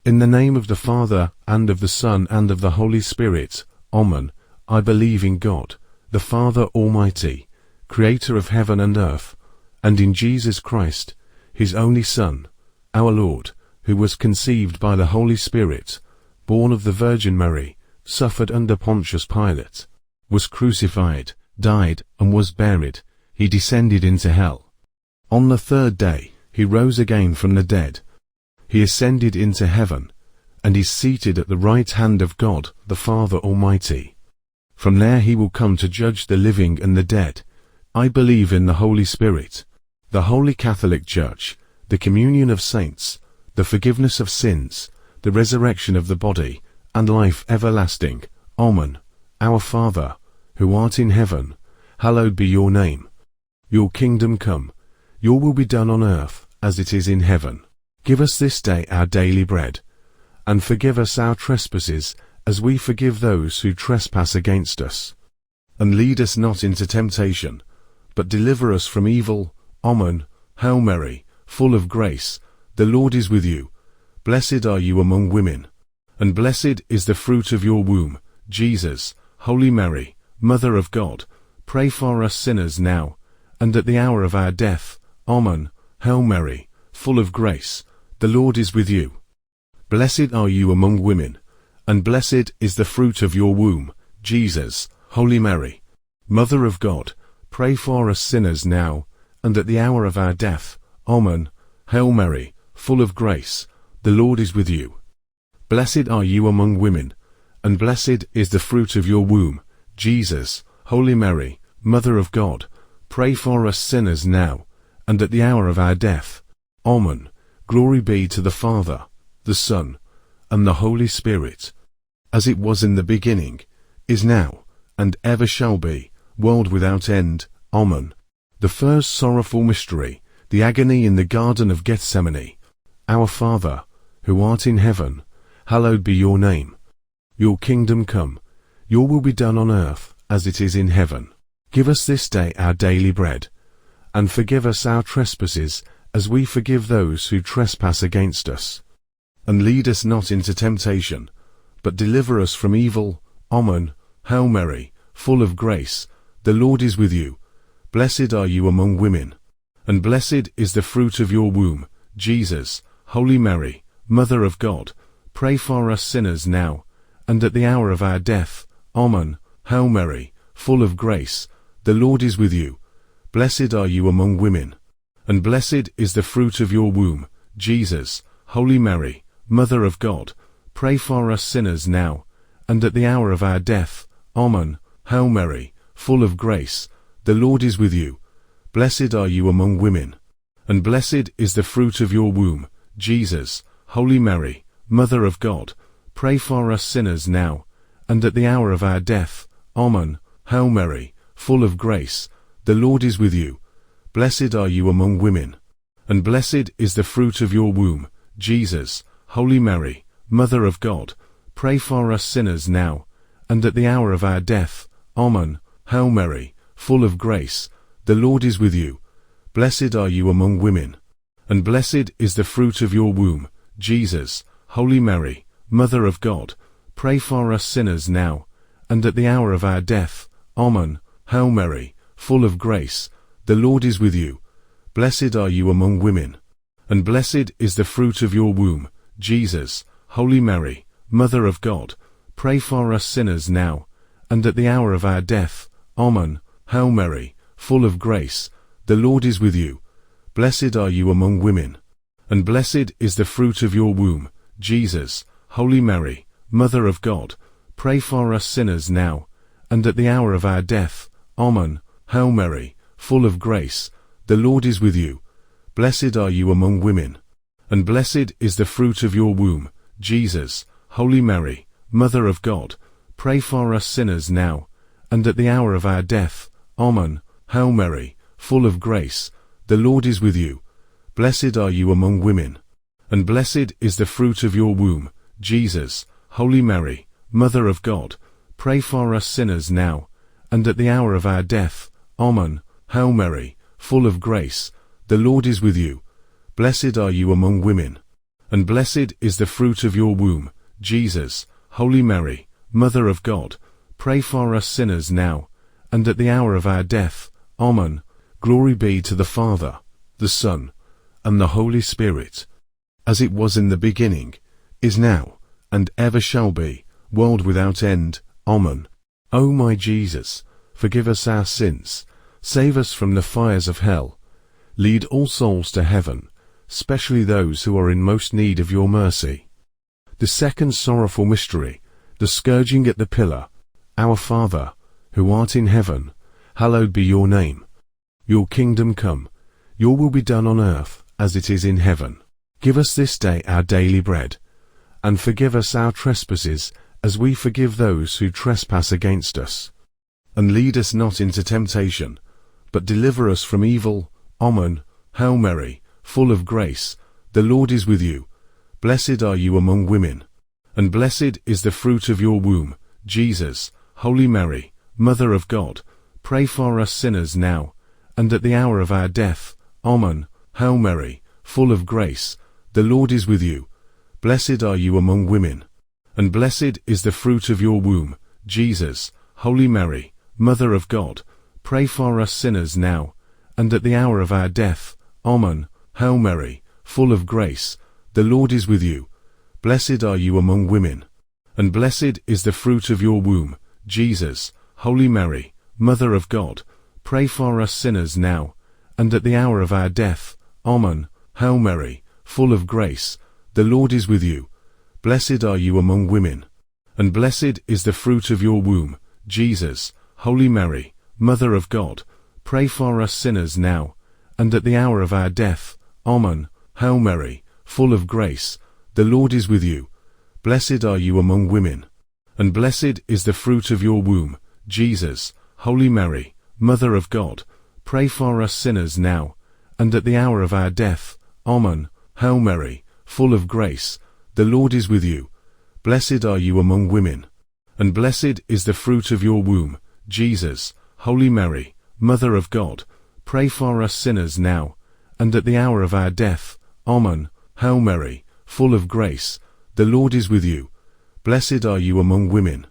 In the name of the Father, and of the Son, and of the Holy Spirit. Amen. I believe in God, the Father Almighty, creator of heaven and earth, and in Jesus Christ, his only Son, our Lord, who was conceived by the Holy Spirit, born of the Virgin Mary, suffered under Pontius Pilate, was crucified, died, and was buried. He descended into hell. On the third day, he rose again from the dead. He ascended into heaven, and is seated at the right hand of God, the Father Almighty. From there he will come to judge the living and the dead. I believe in the Holy Spirit, the Holy Catholic Church, the communion of saints, the forgiveness of sins, the resurrection of the body, and life everlasting. Amen. Our Father, who art in heaven, hallowed be your name. Your kingdom come, your will be done on earth as it is in heaven. Give us this day our daily bread, and forgive us our trespasses, as we forgive those who trespass against us. And lead us not into temptation, but deliver us from evil. Amen. Hail Mary, full of grace, the Lord is with you. Blessed are you among women, and blessed is the fruit of your womb, Jesus. Holy Mary, Mother of God, pray for us sinners now, and at the hour of our death. Amen. Hail Mary, full of grace, the Lord is with you. Blessed are you among women, and blessed is the fruit of your womb, Jesus. Holy Mary, Mother of God, pray for us sinners now, and at the hour of our death. Amen. Hail Mary, full of grace, the Lord is with you. Blessed are you among women, and blessed is the fruit of your womb, Jesus. Holy Mary, Mother of God, pray for us sinners now, and at the hour of our death. Amen. Glory be to the Father, the Son, and the Holy Spirit, as it was in the beginning, is now, and ever shall be, world without end. Amen. The first sorrowful mystery, the agony in the Garden of Gethsemane. Our Father, who art in heaven, hallowed be your name. Your kingdom come, your will be done on earth as it is in heaven. Give us this day our daily bread, and forgive us our trespasses, as we forgive those who trespass against us. And lead us not into temptation, but deliver us from evil. Amen. Hail Mary, full of grace, the Lord is with you. Blessed are you among women, and blessed is the fruit of your womb, Jesus. Holy Mary, Mother of God, pray for us sinners now, and at the hour of our death. Amen. Hail Mary, full of grace, the Lord is with you. Blessed are you among women, and blessed is the fruit of your womb, Jesus. Holy Mary, Mother of God, pray for us sinners now, and at the hour of our death. Amen. Hail Mary, full of grace, the Lord is with you. Blessed are you among women, and blessed is the fruit of your womb, Jesus. Holy Mary, Mother of God, pray for us sinners now, and at the hour of our death. Amen. Hail Mary, full of grace, the Lord is with you. Blessed are you among women, and blessed is the fruit of your womb, Jesus. Holy Mary, Mother of God, pray for us sinners now, and at the hour of our death. Amen. Hail Mary, full of grace, the Lord is with you. Blessed are you among women, and blessed is the fruit of your womb, Jesus. Holy Mary, Mother of God, pray for us sinners now, and at the hour of our death. Amen. Hail Mary, full of grace, the Lord is with you. Blessed are you among women, and blessed is the fruit of your womb, Jesus. Holy Mary, Mother of God, pray for us sinners now, and at the hour of our death. Amen. Hail Mary, full of grace, the Lord is with you. Blessed are you among women, and blessed is the fruit of your womb, Jesus. Holy Mary, Mother of God, pray for us sinners now, and at the hour of our death. Amen. Hail Mary, full of grace, the Lord is with you. Blessed are you among women, and blessed is the fruit of your womb, Jesus. Holy Mary, Mother of God, pray for us sinners now, and at the hour of our death. Amen. Hail Mary, full of grace, the Lord is with you. Blessed are you among women, and blessed is the fruit of your womb, Jesus. Holy Mary, Mother of God, pray for us sinners now, and at the hour of our death. Amen. Hail Mary, full of grace, the Lord is with you. Blessed are you among women, and blessed is the fruit of your womb, Jesus. Holy Mary, Mother of God, pray for us sinners now, and at the hour of our death. Amen. Glory be to the Father, the Son, and the Holy Spirit, as it was in the beginning, is now, and ever shall be, world without end. Amen. O my Jesus, forgive us our sins, save us from the fires of hell, lead all souls to heaven, especially those who are in most need of your mercy. The second sorrowful mystery, the scourging at the pillar. Our Father, who art in heaven, hallowed be your name. Your kingdom come, your will be done on earth as it is in heaven. Give us this day our daily bread, and forgive us our trespasses as we forgive those who trespass against us. And lead us not into temptation, but deliver us from evil. Amen. Hail Mary, full of grace, the Lord is with you. Blessed are you among women, and blessed is the fruit of your womb, Jesus. Holy Mary, Mother of God, pray for us sinners now, and at the hour of our death. Amen. Hail Mary, full of grace, the Lord is with you. Blessed are you among women, and blessed is the fruit of your womb, Jesus. Holy Mary, Mother of God, pray for us sinners now, and at the hour of our death. Amen. Hail Mary, full of grace, the Lord is with you. Blessed are you among women, and blessed is the fruit of your womb, Jesus. Holy Mary, Mother of God, pray for us sinners now, and at the hour of our death. Amen. Hail Mary, full of grace, the Lord is with you. Blessed are you among women, and blessed is the fruit of your womb, Jesus. Holy Mary, Mother of God, pray for us sinners now, and at the hour of our death. Amen. Hail Mary, full of grace, the Lord is with you. Blessed are you among women, and blessed is the fruit of your womb, Jesus. Holy Mary, Mother of God, pray for us sinners now, and at the hour of our death. Amen. Hail Mary, full of grace, the Lord is with you. Blessed are you among women, and blessed is the fruit of your womb, Jesus. Holy Mary, Mother of God, pray for us sinners now, and at the hour of our death. Amen. Hail Mary, full of grace, the Lord is with you. Blessed are you among women,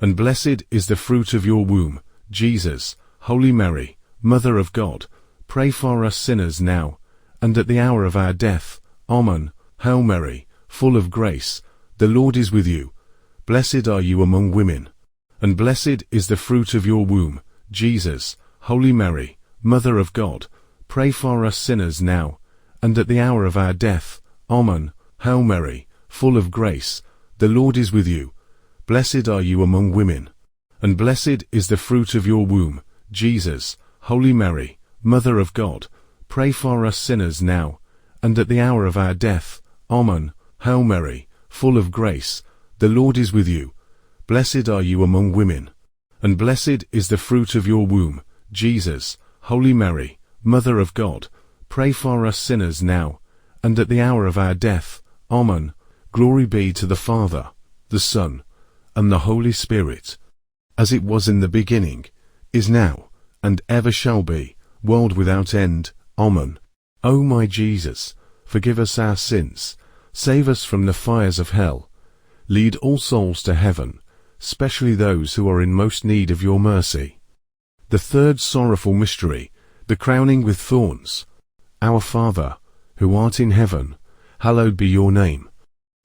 and blessed is the fruit of your womb, Jesus. Holy Mary, Mother of God, pray for us sinners now, and at the hour of our death. Amen. Hail Mary, full of grace, the Lord is with you. Blessed are you among women, and blessed is the fruit of your womb, Jesus. Holy Mary, Mother of God, pray for us sinners now, and at the hour of our death. Amen. Hail Mary, full of grace, the Lord is with you. Blessed are you among women, and blessed is the fruit of your womb, Jesus. Holy Mary, Mother of God, pray for us sinners now, and at the hour of our death. Amen. Hail Mary, full of grace, the Lord is with you. Blessed are you among women, and blessed is the fruit of your womb, Jesus. Holy Mary, Mother of God, pray for us sinners now, and at the hour of our death. Amen. Glory be to the Father, the Son, and the Holy Spirit, as it was in the beginning, is now, and ever shall be, world without end. Amen. O my Jesus, forgive us our sins, save us from the fires of hell, lead all souls to heaven, especially those who are in most need of your mercy. The third sorrowful mystery, the crowning with thorns. Our Father, who art in heaven, hallowed be your name.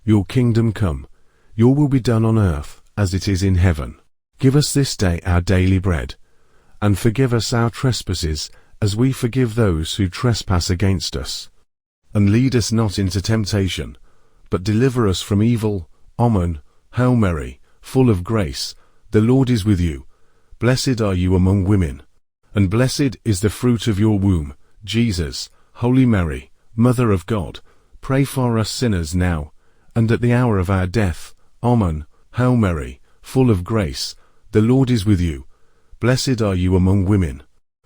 Your kingdom come, your will be done on earth as it is in heaven. Give us this day our daily bread, and forgive us our trespasses as we forgive those who trespass against us. And lead us not into temptation, but deliver us from evil. Amen. Hail Mary, full of grace, the Lord is with you. Blessed are you among women, and blessed is the fruit of your womb, Jesus. Holy Mary, Mother of God, pray for us sinners now, and at the hour of our death. Amen. Hail Mary, full of grace, the Lord is with you. Blessed are you among women,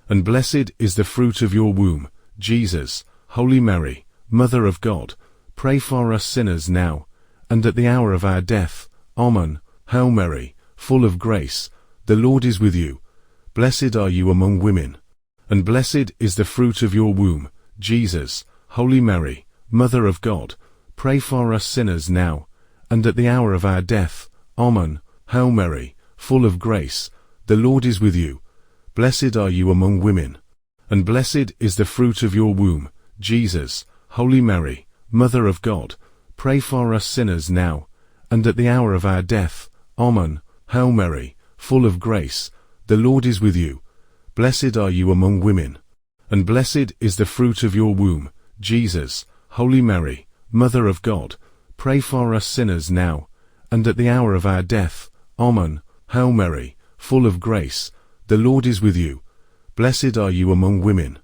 and blessed is the fruit of your womb, Jesus. Holy Mary, Mother of God, pray for us sinners now, and at the hour of our death. Amen. Hail Mary, full of grace, the Lord is with you. Blessed are you among women, and blessed is the fruit of your womb, Jesus. Holy Mary, Mother of God, pray for us sinners now, and at the hour of our death. Amen. Hail Mary, full of grace, the Lord is with you. Blessed are you among women, and blessed is the fruit of your womb, Jesus. Holy Mary, Mother of God, pray for us sinners now, and at the hour of our death. Amen. Hail Mary, full of grace, the Lord is with you. Blessed are you among women, and blessed is the fruit of your womb, Jesus. Holy Mary, Mother of God, pray for us sinners now, and at the hour of our death. Amen. Hail Mary, full of grace, the Lord is with you. Blessed are you among women,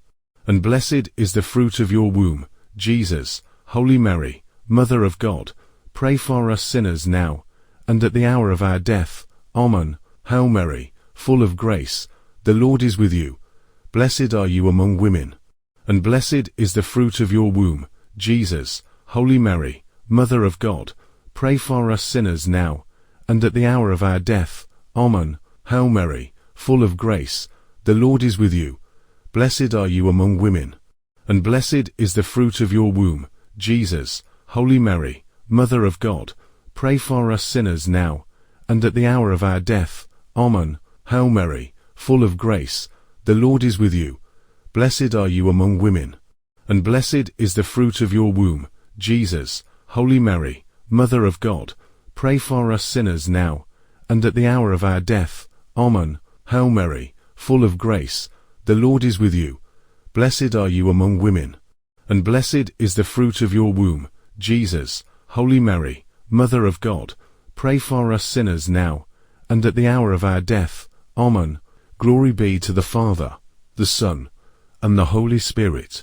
and blessed is the fruit of your womb, Jesus. Holy Mary, Mother of God, pray for us sinners now, and at the hour of our death. Amen. Hail Mary, full of grace, the Lord is with you. Blessed are you among women, and blessed is the fruit of your womb, Jesus. Holy Mary, Mother of God, pray for us sinners now, and at the hour of our death. Amen. Hail Mary, full of grace, the Lord is with you. Blessed are you among women, and blessed is the fruit of your womb, Jesus. Holy Mary, Mother of God, pray for us sinners now, and at the hour of our death. Amen. Hail Mary, full of grace, the Lord is with you. Blessed are you among women, and blessed is the fruit of your womb, Jesus. Holy Mary, Mother of God, pray for us sinners now, and at the hour of our death. Amen. Hail Mary, full of grace, the Lord is with you. Blessed are you among women, and blessed is the fruit of your womb, Jesus. Holy Mary, Mother of God, pray for us sinners now, and at the hour of our death. Amen. Glory be to the Father, the Son, and the Holy Spirit,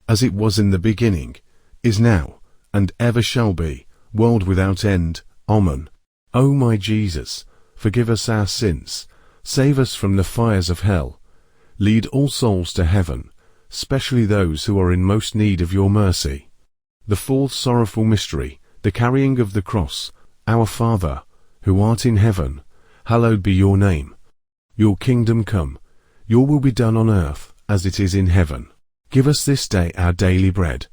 as it was in the beginning, is now, and ever shall be, world without end. Amen. O my Jesus, forgive us our sins, save us from the fires of hell, lead all souls to heaven, especially those who are in most need of your mercy. The fourth sorrowful mystery, the carrying of the cross. Our Father, who art in heaven, hallowed be your name. Your kingdom come, your will be done on earth as it is in heaven. Give us this day our daily bread,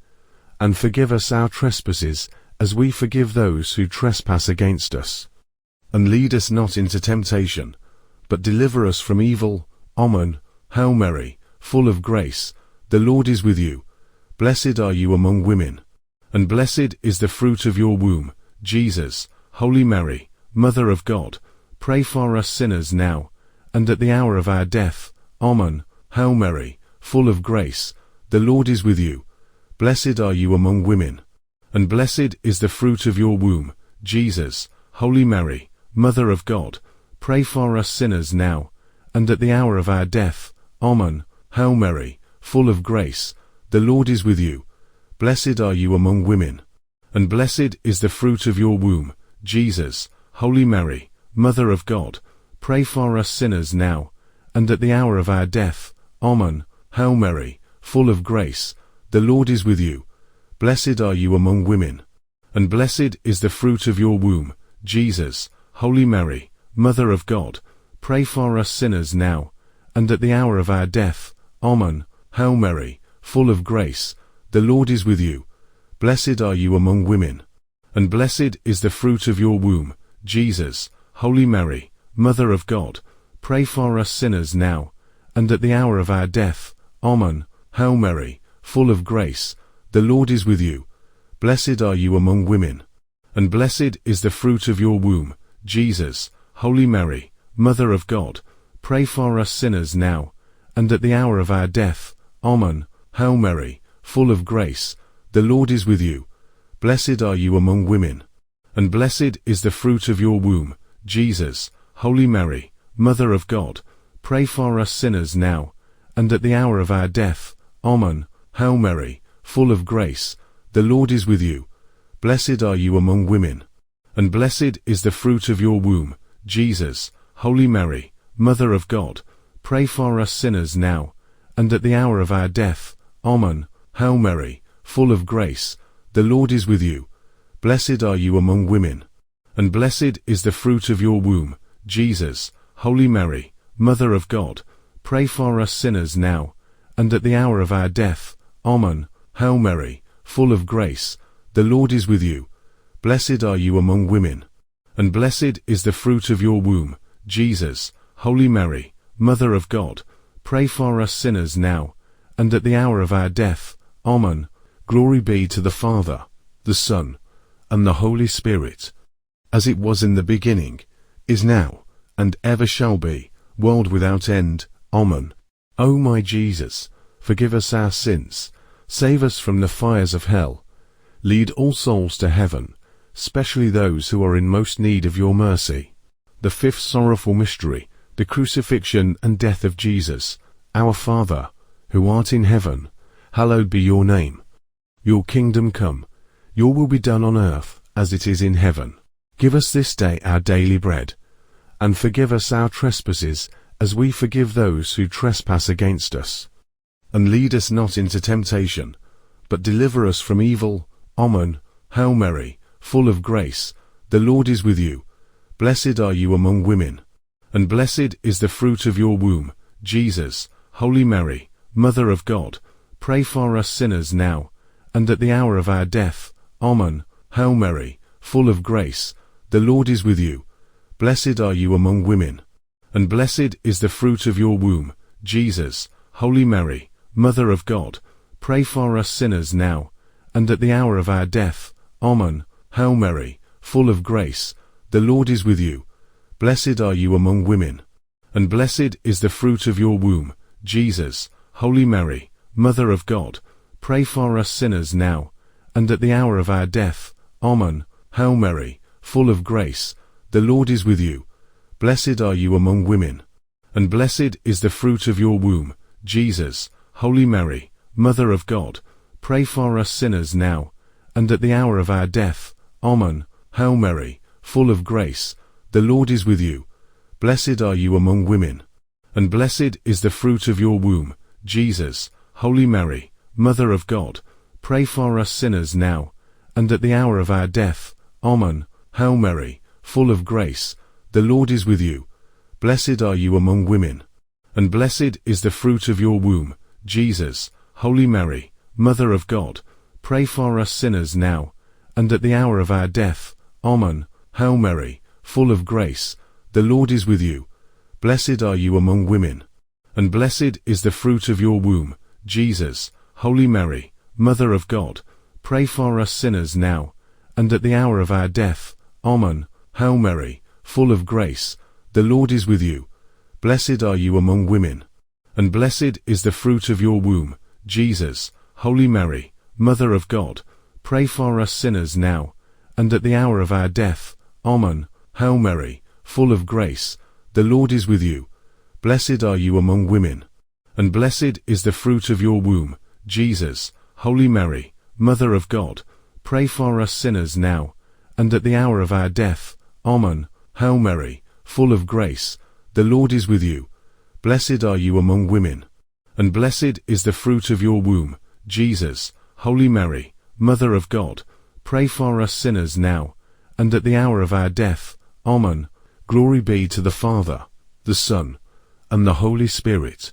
and forgive us our trespasses as we forgive those who trespass against us. And lead us not into temptation, but deliver us from evil. Amen. Hail Mary, full of grace, the Lord is with you. Blessed are you among women, and blessed is the fruit of your womb, Jesus. Holy Mary, Mother of God, pray for us sinners now, and at the hour of our death. Amen. Hail Mary, full of grace, the Lord is with you. Blessed are you among women, and blessed is the fruit of your womb, Jesus. Holy Mary, Mother of God, pray for us sinners now, and at the hour of our death. Amen. Hail Mary, full of grace, the Lord is with you. Blessed are you among women, and blessed is the fruit of your womb, Jesus. Holy Mary, Mother of God, pray for us sinners now, and at the hour of our death. Amen. Hail Mary, full of grace, the Lord is with you. Blessed are you among women, and blessed is the fruit of your womb, Jesus. Holy Mary, Mother of God, pray for us sinners now, and at the hour of our death. Amen. Hail Mary, full of grace, the Lord is with you. Blessed are you among women, and blessed is the fruit of your womb, Jesus. Holy Mary, Mother of God, pray for us sinners now, and at the hour of our death. Amen. Hail Mary, full of grace, the Lord is with you. Blessed are you among women, and blessed is the fruit of your womb, Jesus. Holy Mary, Mother of God, pray for us sinners now, and at the hour of our death. Amen. Hail Mary, full of grace, the Lord is with you. Blessed are you among women, and blessed is the fruit of your womb, Jesus. Holy Mary, Mother of God, pray for us sinners now, and at the hour of our death. Amen. Hail Mary, full of grace, the Lord is with you. Blessed are you among women, and blessed is the fruit of your womb, Jesus. Holy Mary, Mother of God, pray for us sinners now, and at the hour of our death. Amen. Hail Mary, full of grace, the Lord is with you. Blessed are you among women, and blessed is the fruit of your womb, Jesus. Holy Mary, Mother of God, pray for us sinners now, and at the hour of our death. Amen. Hail Mary, full of grace, the Lord is with you. Blessed are you among women, and blessed is the fruit of your womb, Jesus. Holy Mary, Mother of God, pray for us sinners now, and at the hour of our death. Amen. Glory be to the Father, the Son, and the Holy Spirit, as it was in the beginning, is now, and ever shall be, world without end. Amen. O my Jesus, forgive us our sins, save us from the fires of hell, lead all souls to heaven, especially those who are in most need of your mercy. The fifth sorrowful mystery, the crucifixion and death of Jesus. Our Father, who art in heaven, hallowed be your name. Your kingdom come, your will be done on earth as it is in heaven. Give us this day our daily bread, and forgive us our trespasses as we forgive those who trespass against us. And lead us not into temptation, but deliver us from evil. Amen. Hail Mary, full of grace, the Lord is with you. Blessed are you among women, and blessed is the fruit of your womb, Jesus. Holy Mary, Mother of God, pray for us sinners now, and at the hour of our death. Amen. Hail Mary, full of grace, the Lord is with you. Blessed are you among women, and blessed is the fruit of your womb, Jesus. Holy Mary, Mother of God, pray for us sinners now, and at the hour of our death. Amen. Hail Mary, full of grace, the Lord is with you. Blessed are you among women, and blessed is the fruit of your womb, Jesus. Holy Mary, Mother of God, pray for us sinners now, and at the hour of our death. Amen. Hail Mary, full of grace, the Lord is with you. Blessed are you among women, and blessed is the fruit of your womb, Jesus. Holy Mary, Mother of God, pray for us sinners now, and at the hour of our death. Amen. Hail Mary, full of grace, the Lord is with you. Blessed are you among women, and blessed is the fruit of your womb, Jesus. Holy Mary, Mother of God, pray for us sinners now, and at the hour of our death. Amen. Hail Mary, full of grace, the Lord is with you. Blessed are you among women, and blessed is the fruit of your womb, Jesus. Holy Mary, Mother of God, pray for us sinners now, and at the hour of our death. Amen. Hail Mary, full of grace, the Lord is with you. Blessed are you among women, and blessed is the fruit of your womb, Jesus. Holy Mary, Mother of God, pray for us sinners now, and at the hour of our death. Amen. Hail Mary, full of grace, the Lord is with you. Blessed are you among women, and blessed is the fruit of your womb, Jesus. Holy Mary, Mother of God, pray for us sinners now, and at the hour of our death. Amen. Hail Mary, full of grace, the Lord is with you. Blessed are you among women, and blessed is the fruit of your womb, Jesus. Holy Mary, Mother of God, pray for us sinners now, and at the hour of our death. Amen. Hail Mary, full of grace, the Lord is with you. Blessed are you among women, and blessed is the fruit of your womb, Jesus. Holy Mary, Mother of God, pray for us sinners now, and at the hour of our death. Amen. Glory be to the Father, the Son, and the Holy Spirit,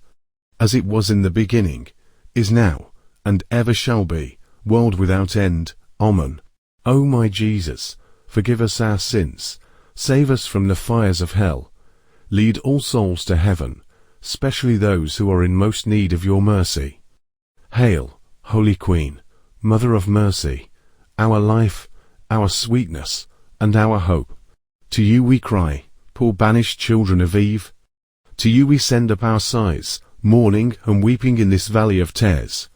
as it was in the beginning, is now, and ever shall be, world without end. Amen. O my Jesus, forgive us our sins, save us from the fires of hell, lead all souls to heaven, especially those who are in most need of your mercy. Hail, Holy Queen, Mother of Mercy, our life, our sweetness, and our hope. To you we cry, poor banished children of Eve. To you we send up our sighs, mourning and weeping in this valley of tears.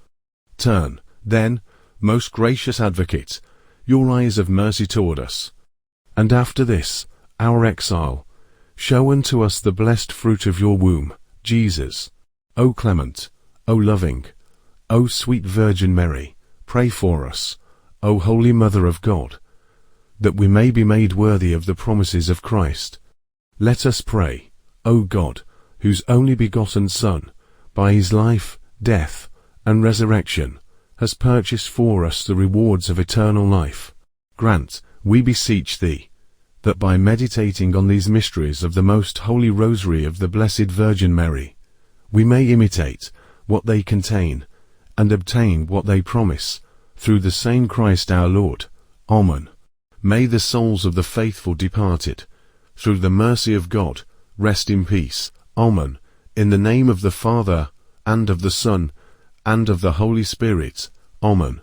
Turn, then, most gracious Advocate, your eyes of mercy toward us, and after this, our exile, show unto us the blessed fruit of your womb, Jesus. O clement, O loving, O sweet Virgin Mary, pray for us, O Holy Mother of God, that we may be made worthy of the promises of Christ. Let us pray. O God, whose only begotten Son, by his life, death, and resurrection, has purchased for us the rewards of eternal life, grant, we beseech thee, that by meditating on these mysteries of the most holy Rosary of the Blessed Virgin Mary, we may imitate what they contain, and obtain what they promise, through the same Christ our Lord. Amen. May the souls of the faithful departed, through the mercy of God, rest in peace. Amen. In the name of the Father, and of the Son, and of the Holy Spirit. Amen.